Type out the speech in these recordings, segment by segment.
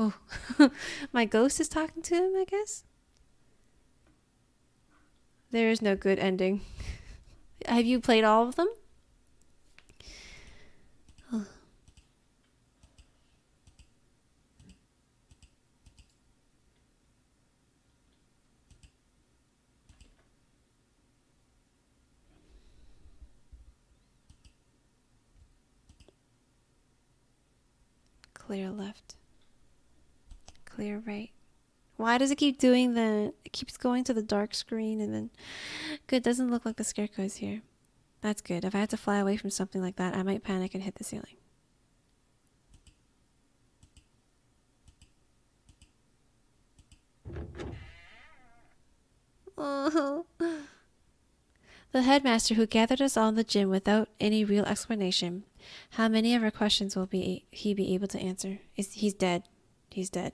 Oh, my ghost is talking to him, I guess? There is no good ending. Have you played all of them? Oh. Clear left. Clear right. Why does it keep doing the... It keeps going to the dark screen and then... Good, doesn't look like the scarecrow's here. That's good. If I had to fly away from something like that, I might panic and hit the ceiling. Oh. The headmaster who gathered us all in the gym without any real explanation. How many of our questions will he be able to answer? He's dead. He's dead.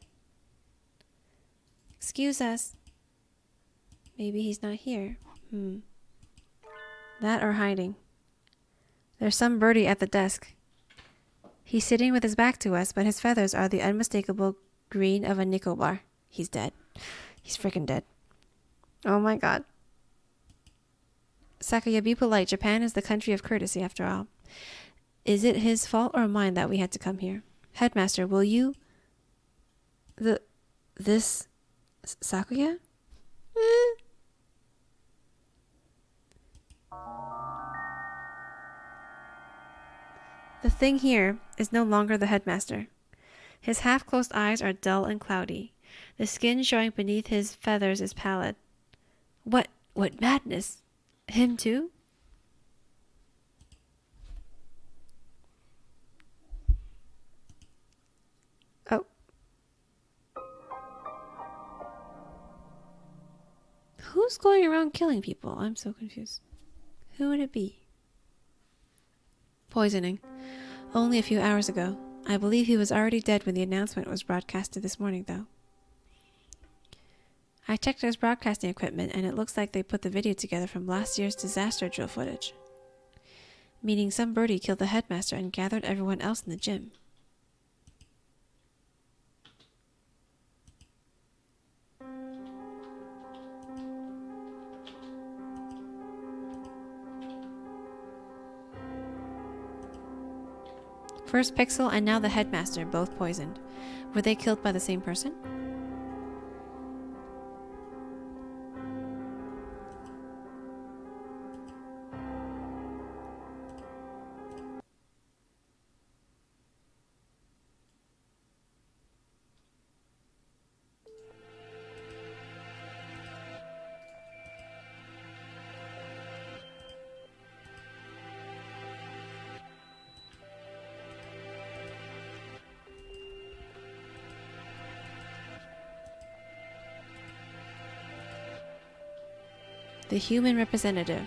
Excuse us. Maybe he's not here. That or hiding. There's some birdie at the desk. He's sitting with his back to us, but his feathers are the unmistakable green of a nickel bar. He's dead. He's freaking dead. Oh my god. Sakuya, be polite. Japan is the country of courtesy, after all. Is it his fault or mine that we had to come here? Headmaster, will you... This... Sakuya? The thing here is no longer the headmaster. His half-closed eyes are dull and cloudy. The skin showing beneath his feathers is pallid. What madness? Him too? Oh. Who's going around killing people? I'm so confused. Who would it be? Poisoning. Only a few hours ago. I believe he was already dead when the announcement was broadcasted this morning, though. I checked his broadcasting equipment, and it looks like they put the video together from last year's disaster drill footage. Meaning some birdie killed the headmaster and gathered everyone else in the gym. First Pixel and now the headmaster, both poisoned. Were they killed by the same person? The human representative.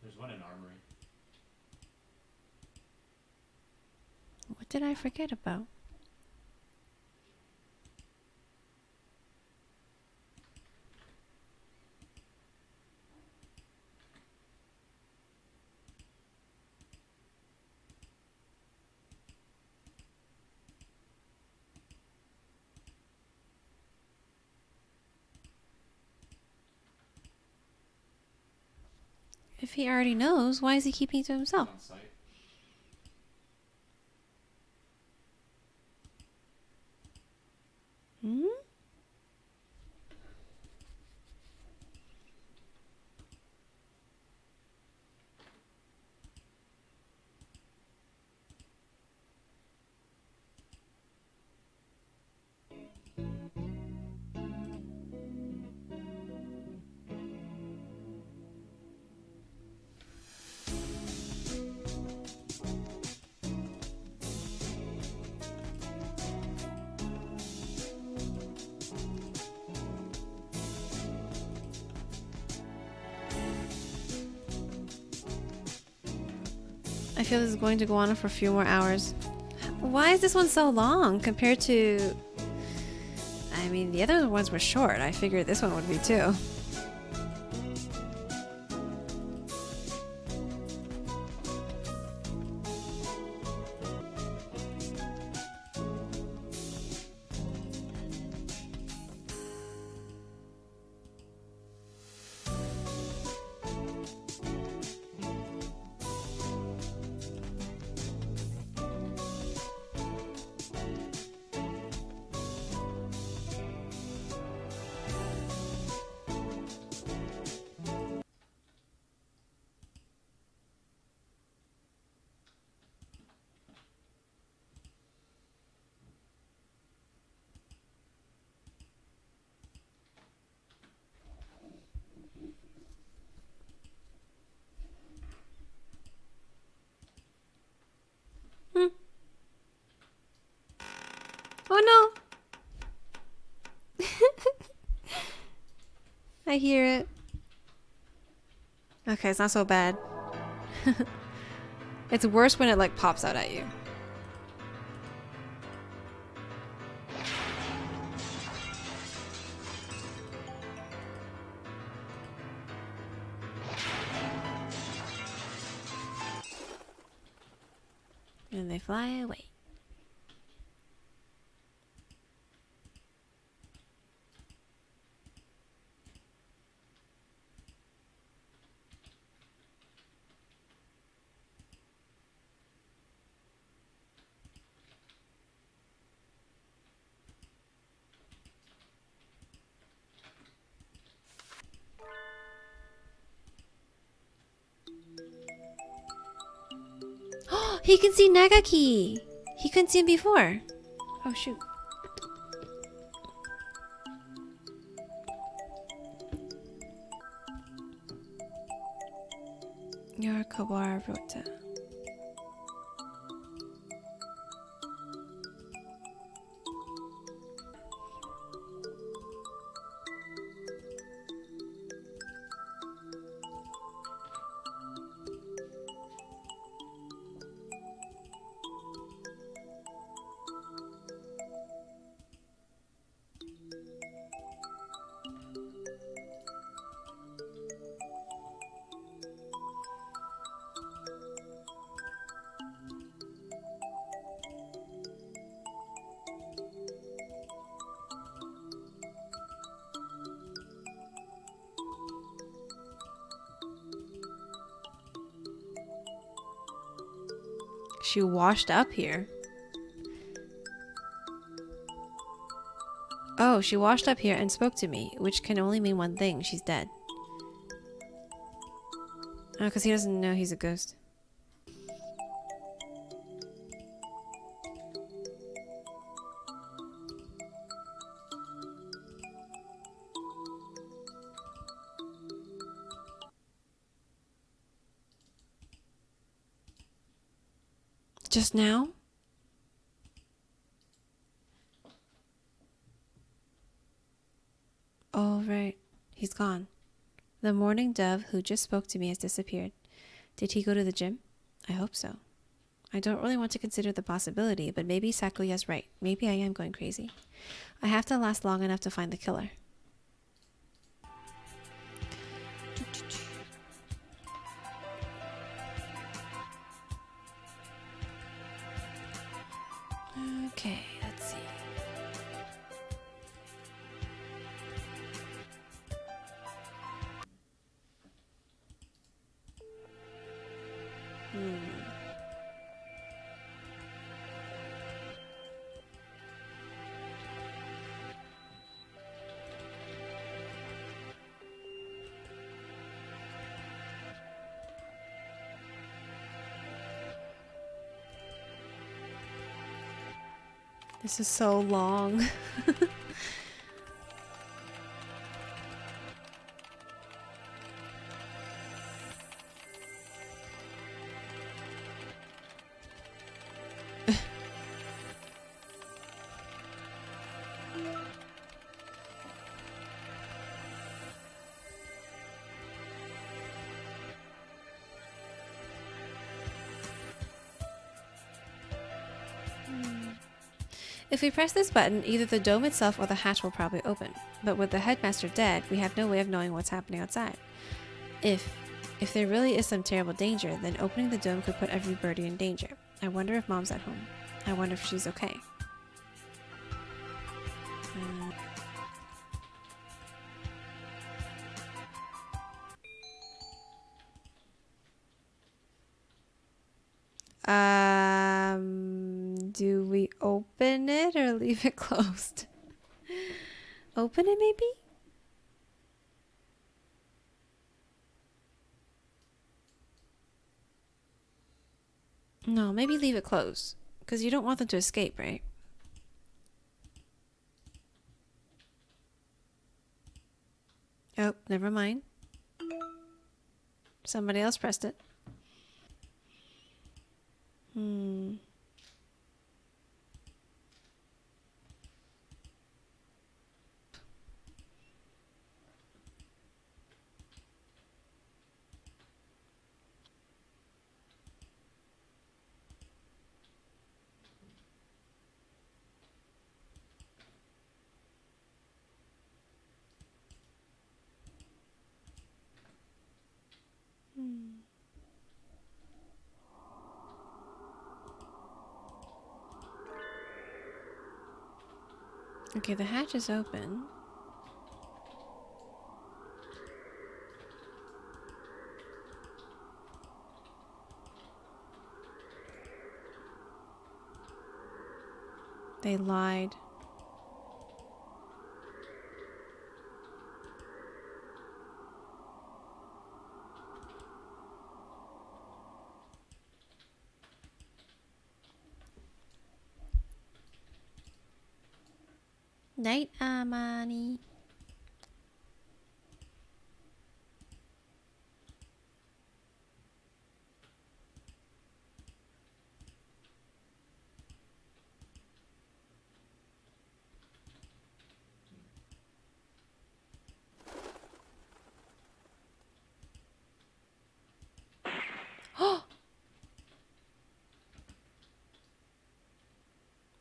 There's one in Armory. What did I forget about? If he already knows, why is he keeping it to himself? On site. Hmm? I feel this is going to go on for a few more hours. Why is this one so long compared to... I mean, the other ones were short. I figured this one would be too. Hmm. Oh no! I hear it. Okay, it's not so bad. It's worse when it like pops out at you. And they fly away. He can see Nagaki! He couldn't see him before. Oh shoot. Your Kawara Rota. She washed up here. Oh, she washed up here and spoke to me, which can only mean one thing. She's dead. Oh, because he doesn't know he's a ghost. Just now? Oh, right. He's gone. The morning dove who just spoke to me has disappeared. Did he go to the gym? I hope so. I don't really want to consider the possibility, but maybe Sakuya's right. Maybe I am going crazy. I have to last long enough to find the killer. Okay, let's see. This is so long. If we press this button, either the dome itself or the hatch will probably open. But with the headmaster dead, we have no way of knowing what's happening outside. If there really is some terrible danger, then opening the dome could put every birdie in danger. I wonder if Mom's at home. I wonder if she's okay. Do we open it or leave it closed? Open it, maybe? No, maybe leave it closed. Because you don't want them to escape, right? Oh, never mind. Somebody else pressed it. Okay, the hatch is open. They lied. Night, Amani.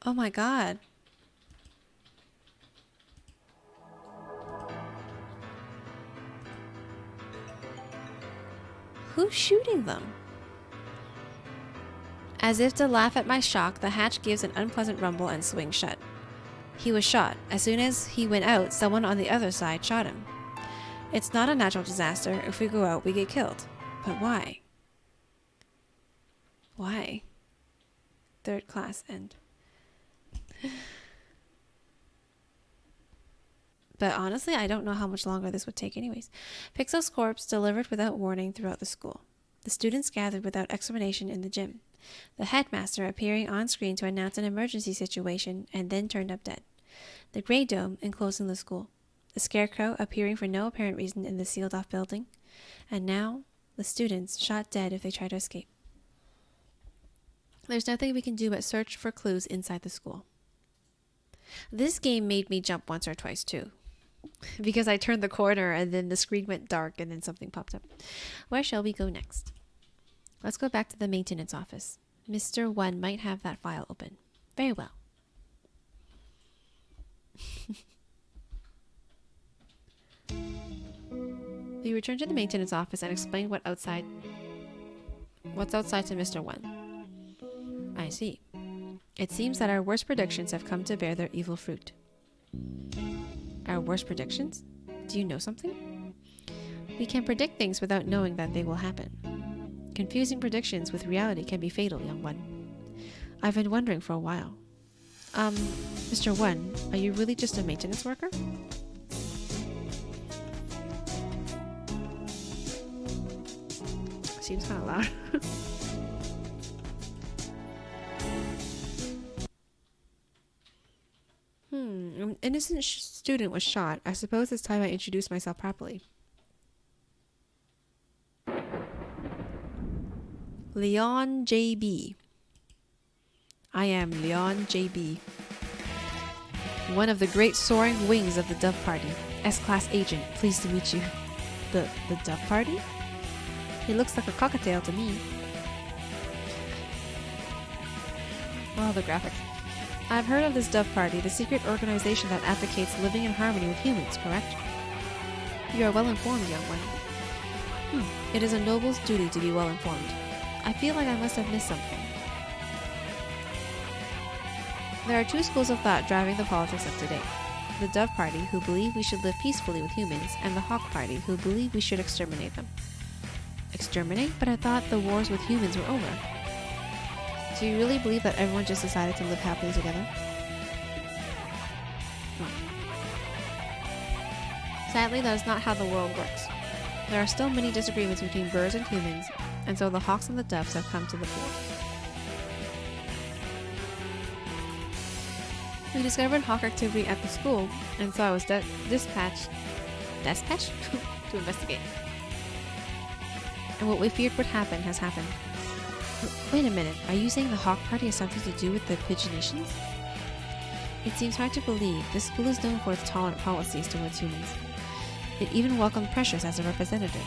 Oh my god. Who's shooting them? As if to laugh at my shock, the hatch gives an unpleasant rumble and swings shut. He was shot. As soon as he went out, someone on the other side shot him. It's not a natural disaster. If we go out, we get killed. But why? Why? Third class end. But honestly, I don't know how much longer this would take anyways. Pixel's corpse delivered without warning throughout the school. The students gathered without explanation in the gym. The headmaster appearing on screen to announce an emergency situation and then turned up dead. The gray dome enclosing the school. The scarecrow appearing for no apparent reason in the sealed off building. And now, the students shot dead if they try to escape. There's nothing we can do but search for clues inside the school. This game made me jump once or twice too. Because I turned the corner and then the screen went dark and then something popped up. Where shall we go next? Let's go back to the maintenance office. Mr. One might have that file open. Very well. We return to the maintenance office and explain what's outside to Mr. One. I see. It seems that our worst predictions have come to bear their evil fruit. Our worst predictions? Do you know something? We can predict things without knowing that they will happen. Confusing predictions with reality can be fatal, young one. I've been wondering for a while. Mr. One, are you really just a maintenance worker? Seems kind of loud. An innocent student was shot. I suppose it's time I introduce myself properly. Leon J.B. I am Leon J.B., one of the great soaring wings of the Dove Party. S-Class agent, pleased to meet you. The Dove Party? He looks like a cockatiel to me. Oh, the graphics. I've heard of this Dove Party, the secret organization that advocates living in harmony with humans, correct? You are well informed, young one. It is a noble's duty to be well informed. I feel like I must have missed something. There are two schools of thought driving the politics of today. The Dove Party, who believe we should live peacefully with humans, and the Hawk Party, who believe we should exterminate them. Exterminate? But I thought the wars with humans were over. Do you really believe that everyone just decided to live happily together? Sadly, that is not how the world works. There are still many disagreements between birds and humans, and so the hawks and the doves have come to the fore. We discovered hawk activity at the school, and so I was dispatched to investigate. And what we feared would happen has happened. Wait a minute, are you saying the Hawk Party has something to do with the pigeonations? It seems hard to believe. This school is known for its tolerant policies towards humans. It even welcomed Precious as a representative.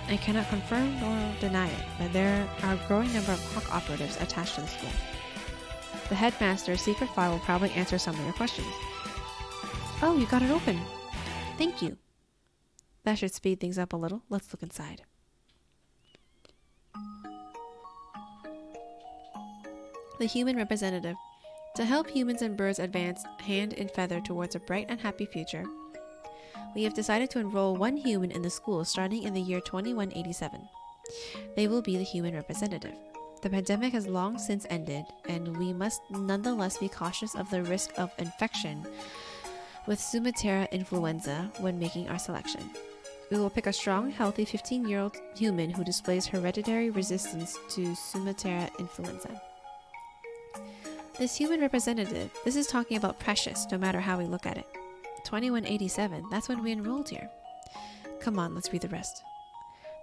I cannot confirm nor deny it, but there are a growing number of Hawk operatives attached to the school. The headmaster's secret file will probably answer some of your questions. Oh, you got it open. Thank you. That should speed things up a little. Let's look inside. The human representative. To help humans and birds advance hand in feather towards a bright and happy future, we have decided to enroll one human in the school starting in the year 2187. They will be the human representative. The pandemic has long since ended, and we must nonetheless be cautious of the risk of infection with Sumatera influenza when making our selection. We will pick a strong, healthy 15-year-old human who displays hereditary resistance to Sumatera influenza. This human representative, this is talking about Precious, no matter how we look at it. 2187, that's when we enrolled here. Come on, let's read the rest.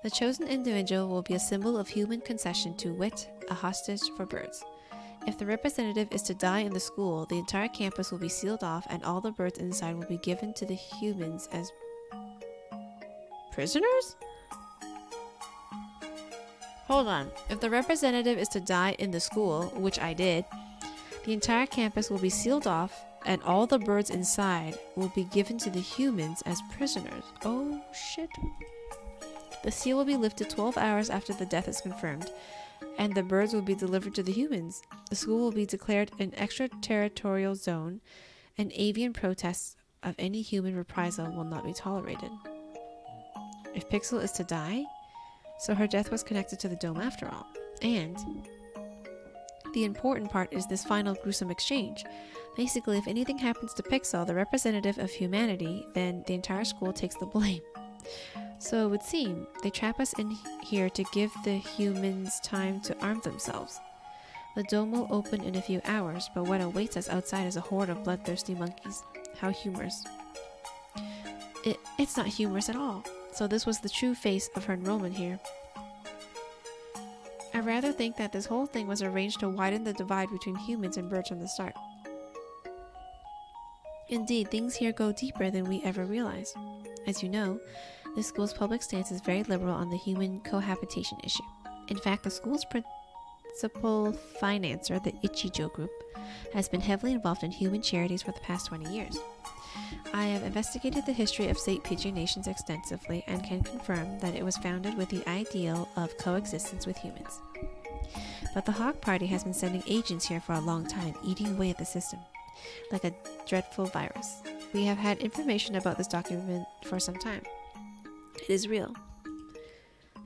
The chosen individual will be a symbol of human concession to wit, a hostage for birds. If the representative is to die in the school, the entire campus will be sealed off and all the birds inside will be given to the humans as prisoners? Hold on. If the representative is to die in the school, which I did, the entire campus will be sealed off and all the birds inside will be given to the humans as prisoners. Oh shit. The seal will be lifted 12 hours after the death is confirmed, and the birds will be delivered to the humans. The school will be declared an extraterritorial zone, and avian protests of any human reprisal will not be tolerated. If Pixel is to die, so her death was connected to the dome after all. And the important part is this final gruesome exchange. Basically, if anything happens to Pixel, the representative of humanity, then the entire school takes the blame. So it would seem they trap us in here to give the humans time to arm themselves. The dome will open in a few hours, but what awaits us outside is a horde of bloodthirsty monkeys. How humorous. It's not humorous at all. So this was the true face of her enrollment here. I rather think that this whole thing was arranged to widen the divide between humans and birds from the start. Indeed, things here go deeper than we ever realized. As you know, the school's public stance is very liberal on the human cohabitation issue. In fact, the school's principal financer, the Ichijo Group, has been heavily involved in human charities for the past 20 years. I have investigated the history of St. Pigeon Nations extensively and can confirm that it was founded with the ideal of coexistence with humans. But the Hawk Party has been sending agents here for a long time, eating away at the system, like a dreadful virus. We have had information about this document for some time. It is real.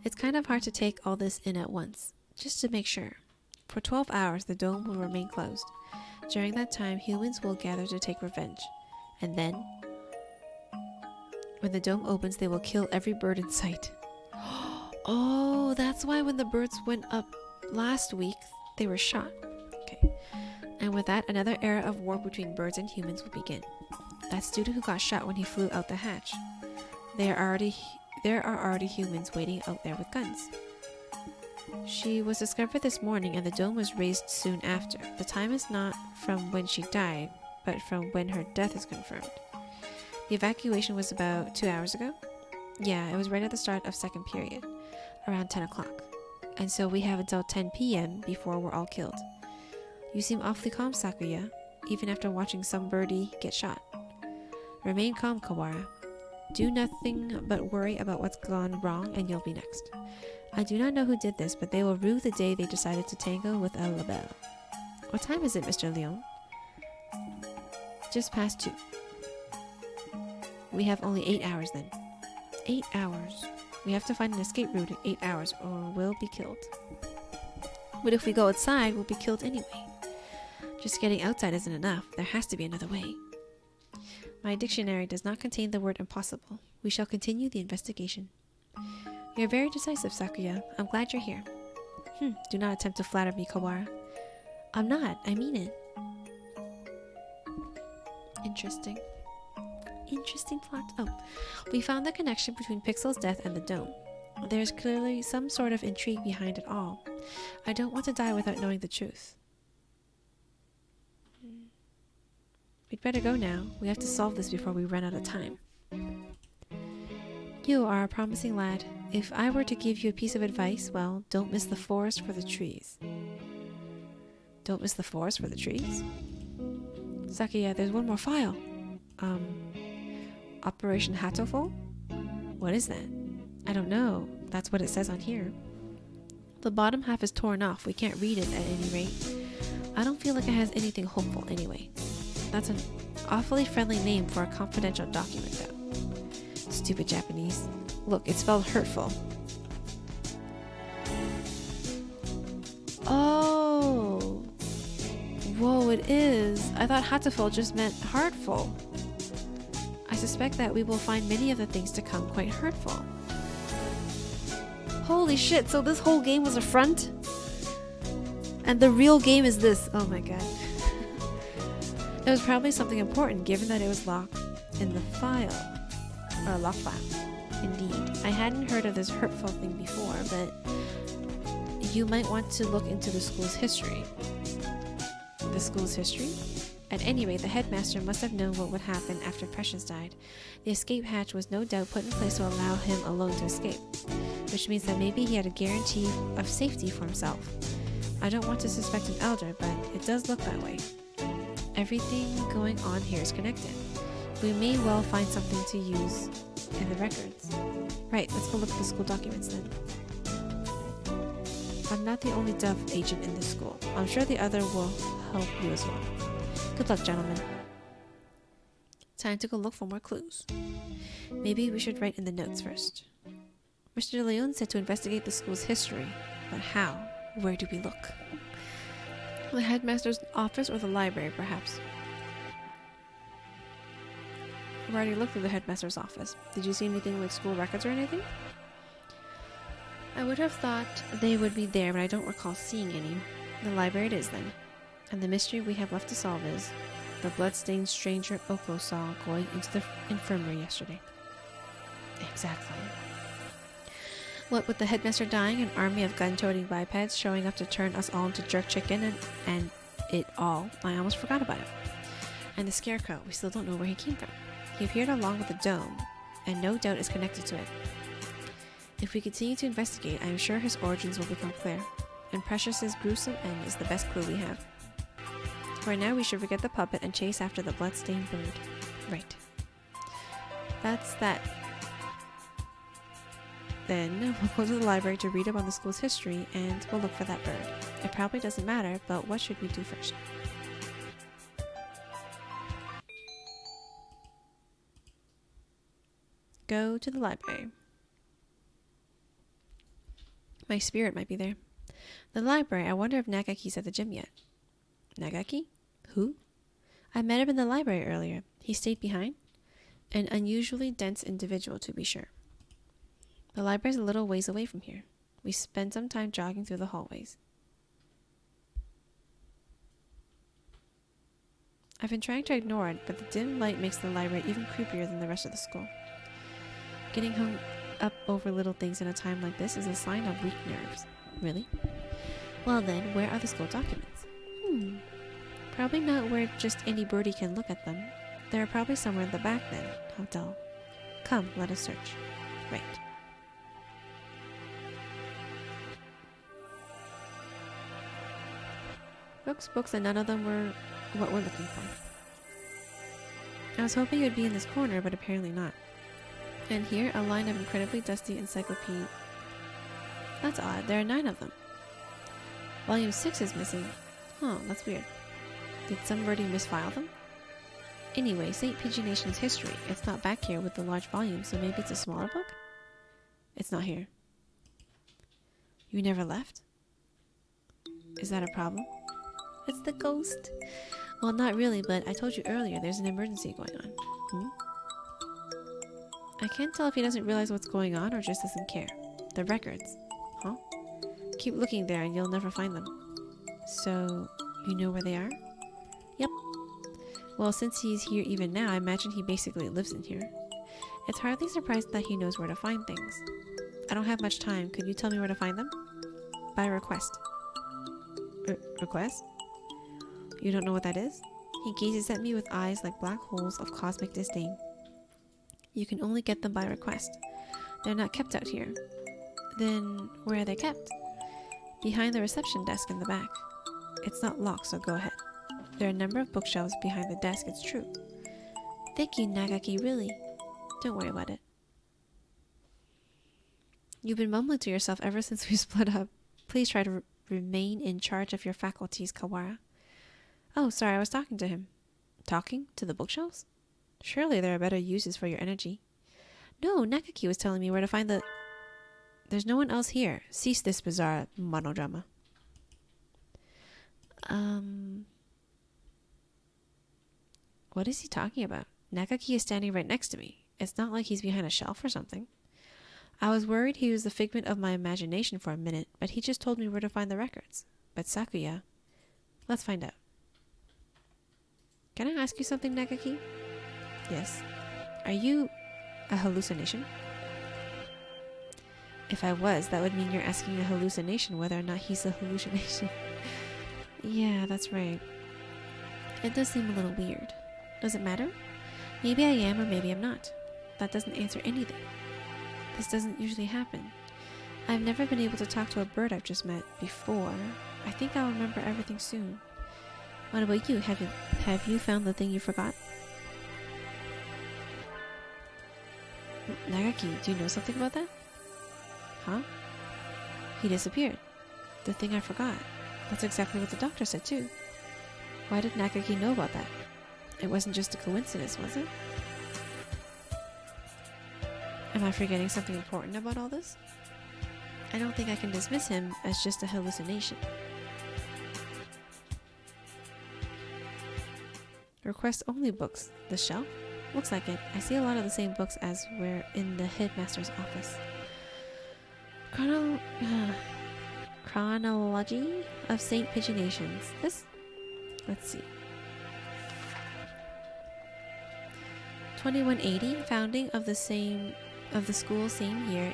It's kind of hard to take all this in at once, just to make sure. For 12 hours, the dome will remain closed. During that time, humans will gather to take revenge. And then, when the dome opens, they will kill every bird in sight. Oh, that's why when the birds went up last week, they were shot. Okay. And with that, another era of war between birds and humans will begin. That student who got shot when he flew out the hatch. There are already humans waiting out there with guns. She was discovered this morning and the dome was raised soon after. The time is not from when she died, but from when her death is confirmed. The evacuation was about 2 hours ago? Yeah, it was right at the start of second period, around 10 o'clock. And so we have until 10 p.m. before we're all killed. You seem awfully calm, Sakuya, even after watching some birdie get shot. Remain calm, Kawara. Do nothing but worry about what's gone wrong and you'll be next. I do not know who did this, but they will rue the day they decided to tango with a labelle. What time is it, Mr. Leon? Just past 2. We have only 8 hours then. 8 hours. We have to find an escape route in 8 hours or we'll be killed. But if we go outside, we'll be killed anyway. Just getting outside isn't enough. There has to be another way. My dictionary does not contain the word impossible. We shall continue the investigation. You're very decisive, Sakuya. I'm glad you're here. Do not attempt to flatter me, Kawara. I'm not. I mean it. Interesting. Interesting plot. Oh, we found the connection between Pixel's death and the dome. There's clearly some sort of intrigue behind it all. I don't want to die without knowing the truth. We'd better go now. We have to solve this before we run out of time. You are a promising lad. If I were to give you a piece of advice, well, don't miss the forest for the trees. Don't miss the forest for the trees? Sakuya, there's one more file. Operation Hatoful? What is that? I don't know. That's what it says on here. The bottom half is torn off. We can't read it at any rate. I don't feel like it has anything hopeful anyway. That's an awfully friendly name for a confidential document, though. Stupid Japanese. Look, it's spelled hurtful. Oh. Whoa, it is. I thought hatoful just meant hurtful. I suspect that we will find many of the things to come quite hurtful. Holy shit, so this whole game was a front? And the real game is this. Oh my god. It was probably something important given that it was locked in the file. Or a lock file. Indeed. I hadn't heard of this hurtful thing before, but you might want to look into the school's history. The school's history? At any rate, the headmaster must have known what would happen after Precious died. The escape hatch was no doubt put in place to allow him alone to escape, which means that maybe he had a guarantee of safety for himself. I don't want to suspect an elder, but it does look that way. Everything going on here is connected. We may well find something to use in the records. Right, let's go look at the school documents then. I'm not the only Dove agent in this school. I'm sure the other will help you as well. Good luck, gentlemen. Time to go look for more clues. Maybe we should write in the notes first. Mr. Leon said to investigate the school's history, but how? Where do we look? The headmaster's office or the library, perhaps? I've already looked through the headmaster's office. Did you see anything like school records or anything? I would have thought they would be there, but I don't recall seeing any. The library it is then. And the mystery we have left to solve is the blood-stained stranger Oko saw going into the infirmary yesterday. Exactly. What with the headmaster dying, an army of gun-toting bipeds showing up to turn us all into jerk chicken and it all, I almost forgot about it. And the scarecrow, we still don't know where he came from. He appeared along with the dome, and no doubt is connected to it. If we continue to investigate, I am sure his origins will become clear, and Precious's gruesome end is the best clue we have. For now, we should forget the puppet and chase after the blood-stained bird. Right. That's that. Then, we'll go to the library to read up on the school's history, and we'll look for that bird. It probably doesn't matter, but what should we do first? Go to the library. My spirit might be there. The library, I wonder if Nagaki's at the gym yet. Nagaki? Who? I met him in the library earlier. He stayed behind? An unusually dense individual, to be sure. The library's a little ways away from here. We spent some time jogging through the hallways. I've been trying to ignore it, but the dim light makes the library even creepier than the rest of the school. Getting hung up over little things in a time like this is a sign of weak nerves. Really? Well then, where are the school documents? Probably not where just any birdie can look at them. They're probably somewhere in the back then. How dull. Come, let us search. Right. Books, and none of them were what we're looking for. I was hoping it would be in this corner, but apparently not. And here, a line of incredibly dusty encyclopedia. That's odd, there are 9 of them. Volume 6 is missing. Huh, that's weird. Did somebody misfile them? Anyway, St. Pigeonation's history. It's not back here with the large volume, so maybe it's a smaller book? It's not here. You never left? Is that a problem? It's the ghost. Well, not really, but I told you earlier there's an emergency going on. I can't tell if he doesn't realize what's going on or just doesn't care. The records. Huh? Keep looking there and you'll never find them. So, you know where they are? Yep. Well, since he's here even now, I imagine he basically lives in here. It's hardly surprising that he knows where to find things. I don't have much time. Could you tell me where to find them? By request. Request? You don't know what that is? He gazes at me with eyes like black holes of cosmic disdain. You can only get them by request. They're not kept out here. Then, where are they kept? Behind the reception desk in the back. It's not locked, so go ahead. There are a number of bookshelves behind the desk, it's true. Thank you, Nagaki, really. Don't worry about it. You've been mumbling to yourself ever since we split up. Please try to remain in charge of your faculties, Kawara. Oh, sorry, I was talking to him. Talking? To the bookshelves? Surely there are better uses for your energy. No, Nagaki was telling me where to find the... There's no one else here. Cease this bizarre monodrama. What is he talking about? Nagaki is standing right next to me. It's not like he's behind a shelf or something. I was worried he was the figment of my imagination for a minute, but he just told me where to find the records. But Sakuya... Let's find out. Can I ask you something, Nagaki? Yes. Are you a hallucination? If I was, that would mean you're asking a hallucination whether or not he's a hallucination. Yeah, that's right. It does seem a little weird. Does it matter? Maybe I am or maybe I'm not. That doesn't answer anything. This doesn't usually happen. I've never been able to talk to a bird I've just met before. I think I'll remember everything soon. What about you? Have you found the thing you forgot? Nagaki, do you know something about that? Huh? He disappeared. The thing I forgot. That's exactly what the doctor said too. Why did Nagaki know about that? It wasn't just a coincidence, was it? Am I forgetting something important about all this? I don't think I can dismiss him as just a hallucination. Request only books. The shelf? Looks like it. I see a lot of the same books as were in the headmaster's office. Chronology of St. Pigeonations. This? Let's see. 2180, founding of the school same year,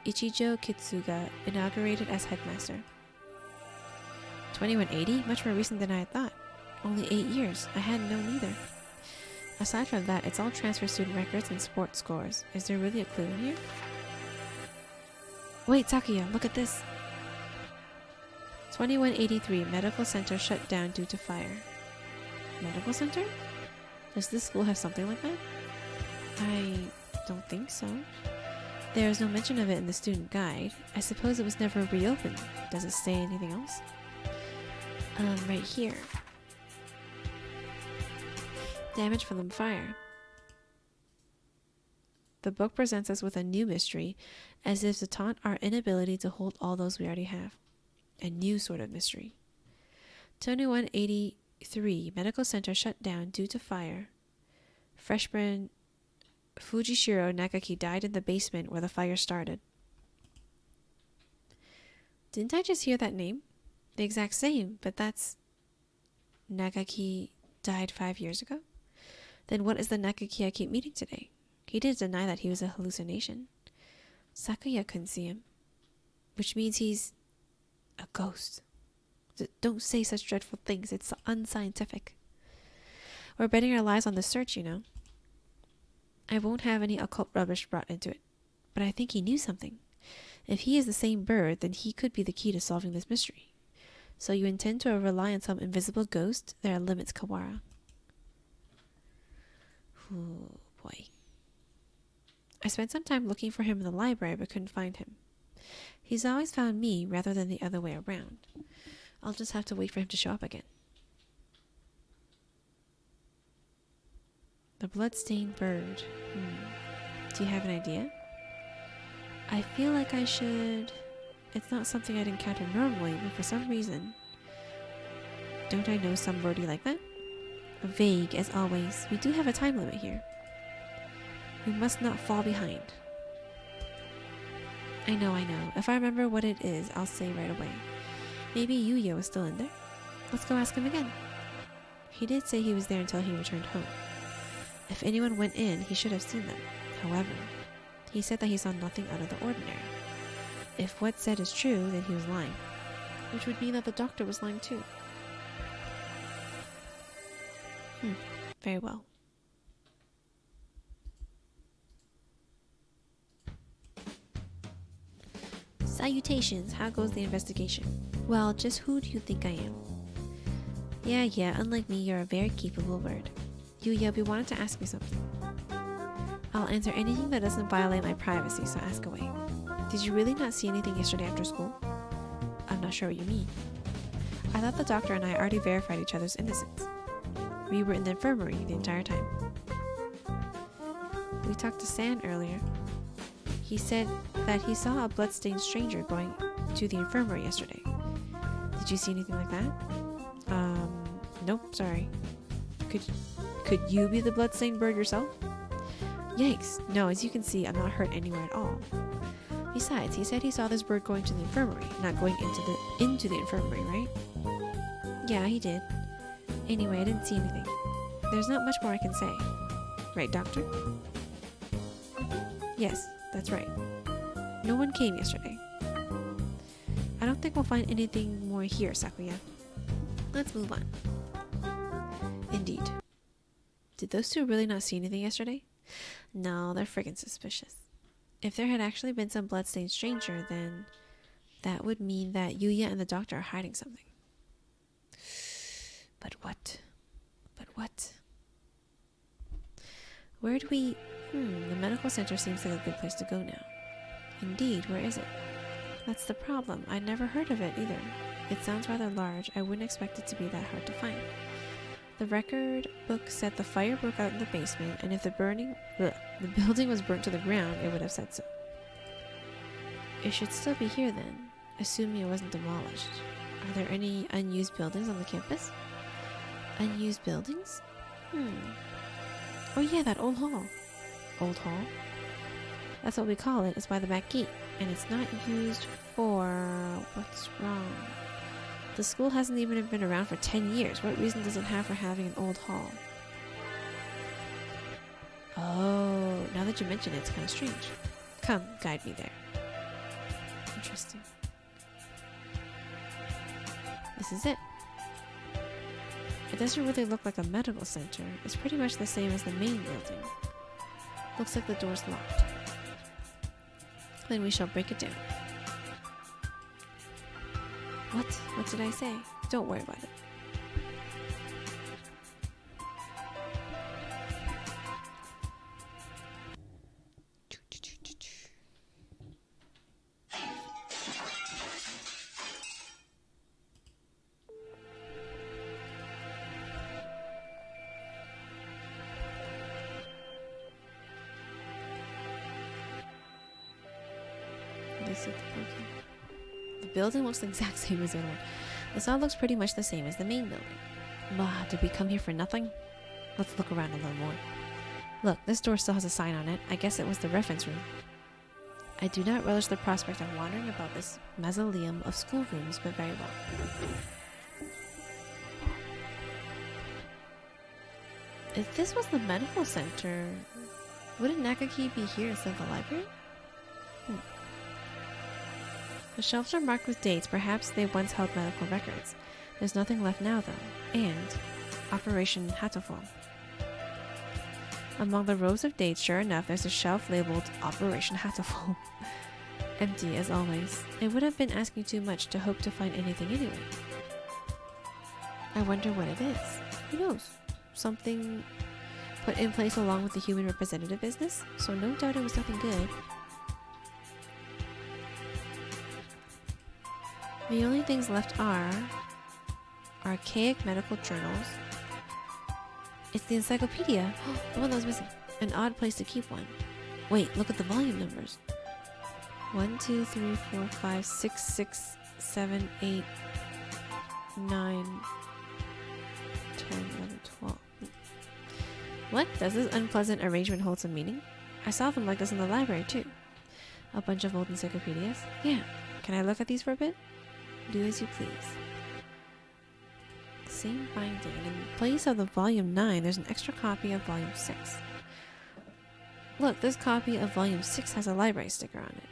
Ichijo Kitsuga inaugurated as headmaster. 2180? Much more recent than I had thought. Only 8 years. I hadn't known either. Aside from that, it's all transfer student records and sports scores. Is there really a clue in here? Wait, Takuya, look at this. 2183, medical center shut down due to fire. Medical center? Does this school have something like that? I don't think so. There is no mention of it in the student guide. I suppose it was never reopened. Does it say anything else? Right here. Damage from the fire. The book presents us with a new mystery, as if to taunt our inability to hold all those we already have. A new sort of mystery. 2183, medical center shut down due to fire. Freshman Fujishiro Nagaki died in the basement where the fire started. Didn't I just hear that name? The exact same, but that's... Nagaki Died 5 years ago? Then what is the Nakaki I keep meeting today? He didn't deny that he was a hallucination. Sakuya couldn't see him. Which means he's a ghost. Don't say such dreadful things. It's unscientific. We're betting our lives on this search, you know. I won't have any occult rubbish brought into it. But I think he knew something. If he is the same bird, then he could be the key to solving this mystery. So you intend to rely on some invisible ghost? There are limits, Kawara. Oh, boy. I spent some time looking for him in the library, but couldn't find him. He's always found me rather than the other way around. I'll just have to wait for him to show up again. The bloodstained bird. Do you have an idea? I feel like I should... It's not something I'd encounter normally, but for some reason... Don't I know some birdie like that? Vague, as always. We do have a time limit here. We must not fall behind. I know. If I remember what it is, I'll say right away. Maybe Yuya was still in there? Let's go ask him again. He did say he was there until he returned home. If anyone went in, he should have seen them. However, he said that he saw nothing out of the ordinary. If what's said is true, then he was lying. Which would mean that the doctor was lying too. Very well. Salutations, how goes the investigation? Well, just who do you think I am? Yeah, unlike me, you're a very capable bird. Yuya, we wanted to ask you something. I'll answer anything that doesn't violate my privacy, so ask away. Did you really not see anything yesterday after school? I'm not sure what you mean. I thought the doctor and I already verified each other's innocence. We were in the infirmary the entire time. We talked to San earlier. He said that he saw a bloodstained stranger going to the infirmary yesterday. Did you see anything like that? Nope, sorry. Could you be the bloodstained bird yourself? Yikes, no, as you can see, I'm not hurt anywhere at all. Besides, he said he saw this bird going to the infirmary, not going into the infirmary, right? Yeah, he did. Anyway, I didn't see anything. There's not much more I can say. Right, doctor? Yes, that's right. No one came yesterday. I don't think we'll find anything more here, Sakuya. Let's move on. Indeed. Did those two really not see anything yesterday? No, they're friggin' suspicious. If there had actually been some bloodstained stranger, then that would mean that Yuya and the doctor are hiding something. But what? Where do we... the medical center seems like a good place to go now. Indeed, where is it? That's the problem. I'd never heard of it either. It sounds rather large. I wouldn't expect it to be that hard to find. The record book said the fire broke out in the basement, and if the building was burnt to the ground, it would have said so. It should still be here then, assuming it wasn't demolished. Are there any unused buildings on the campus? Unused buildings? Oh yeah, that old hall. Old hall? That's what we call it. It's by the back gate, and it's not used for... What's wrong? The school hasn't even been around for 10 years. What reason does it have for having an old hall? Oh, now that you mention it, it's kind of strange. Come, guide me there. Interesting. This is it. It doesn't really look like a medical center. It's pretty much the same as the main building. Looks like the door's locked. Then we shall break it down. What? What did I say? Don't worry about it. The building looks the exact same as the other one. This all looks pretty much the same as the main building. Bah, did we come here for nothing? Let's look around a little more. Look, this door still has a sign on it. I guess it was the reference room. I do not relish the prospect of wandering about this mausoleum of schoolrooms, but very well. If this was the medical center, wouldn't Nakaki be here instead of the library? The shelves are marked with dates. Perhaps they once held medical records. There's nothing left now, though. And Operation Hatoful. Among the rows of dates, sure enough, there's a shelf labeled Operation Hatoful. Empty, as always. It would have been asking too much to hope to find anything anyway. I wonder what it is. Who knows? Something put in place along with the human representative business? So no doubt it was nothing good. The only things left are archaic medical journals. It's the encyclopedia. The one that was missing. An odd place to keep one. Wait, look at the volume numbers. 1, 2, 3, 4, 5, 6, 6, 7, 8, 9, 10, 11, 12. What? Does this unpleasant arrangement hold some meaning? I saw them like this in the library too. A bunch of old encyclopedias. Yeah. Can I look at these for a bit? Do as you please. Same binding, and in place of the volume 9, there's an extra copy of volume 6. Look, this copy of volume 6 has a library sticker on it.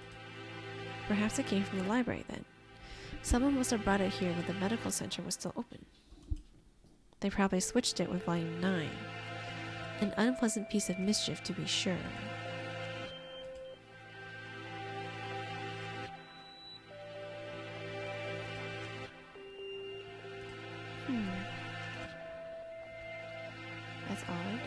Perhaps it came from the library then. Someone must have brought it here when the medical center was still open. They probably switched it with volume 9. An unpleasant piece of mischief, to be sure. That's odd.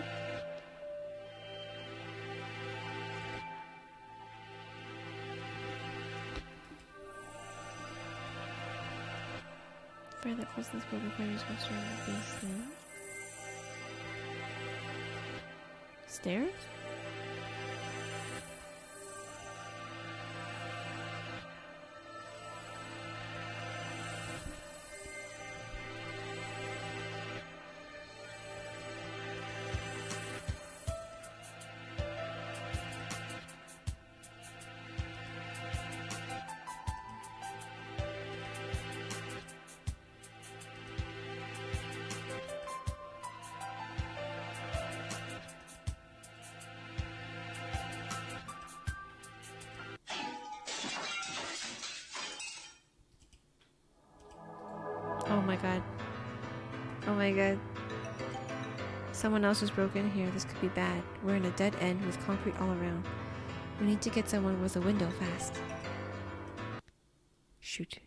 Further close to this building requires upstairs in the basement. Stairs? Oh my god. Oh my god. Someone else just broke in here. This could be bad. We're in a dead end with concrete all around. We need to get someone with a window fast. Shoot.